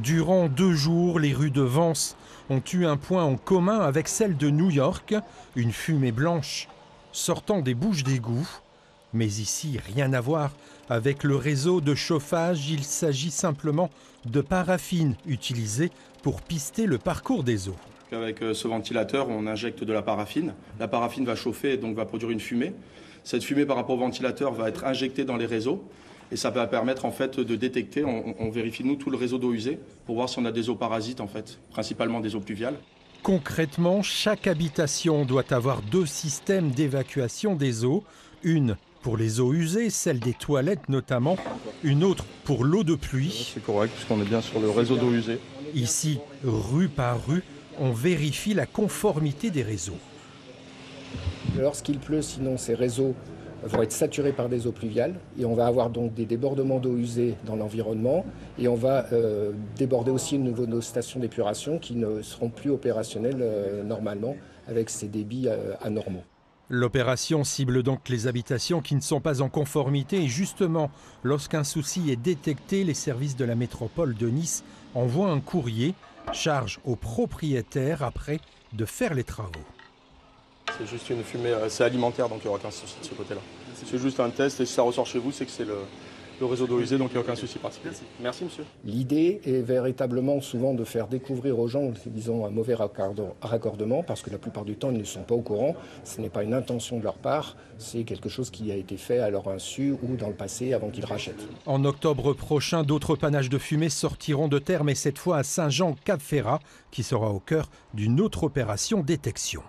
Durant 2 jours, les rues de Vence ont eu un point en commun avec celle de New York, une fumée blanche sortant des bouches d'égout. Mais ici, rien à voir avec le réseau de chauffage, il s'agit simplement de paraffine utilisée pour pister le parcours des eaux. Avec ce ventilateur, on injecte de la paraffine. La paraffine va chauffer et donc va produire une fumée. Cette fumée par rapport au ventilateur va être injectée dans les réseaux et ça va permettre en fait de détecter, on vérifie nous tout le réseau d'eau usée pour voir si on a des eaux parasites en fait, principalement des eaux pluviales. Concrètement, chaque habitation doit avoir 2 systèmes d'évacuation des eaux, une pour les eaux usées, celle des toilettes notamment, une autre pour l'eau de pluie. C'est correct puisqu'on est bien sur le réseau d'eau usée. Ici, rue par rue, on vérifie la conformité des réseaux. Lorsqu'il pleut, sinon ces réseaux vont être saturés par des eaux pluviales et on va avoir donc des débordements d'eau usée dans l'environnement et on va déborder aussi au niveau de nos stations d'épuration qui ne seront plus opérationnelles normalement avec ces débits anormaux. L'opération cible donc les habitations qui ne sont pas en conformité et justement, lorsqu'un souci est détecté, les services de la métropole de Nice envoient un courrier, charge aux propriétaires après de faire les travaux. C'est juste une fumée, c'est alimentaire donc il n'y aura aucun souci de ce côté-là. C'est juste un test et si ça ressort chez vous, c'est que c'est le réseau d'eau usée donc il n'y a aucun souci particulier. Merci monsieur. L'idée est véritablement souvent de faire découvrir aux gens, disons, un mauvais raccordement parce que la plupart du temps ils ne sont pas au courant. Ce n'est pas une intention de leur part, c'est quelque chose qui a été fait à leur insu ou dans le passé avant qu'ils rachètent. En octobre prochain, d'autres panaches de fumée sortiront de terre mais cette fois à Saint-Jean-Cap-Ferrat qui sera au cœur d'une autre opération détection.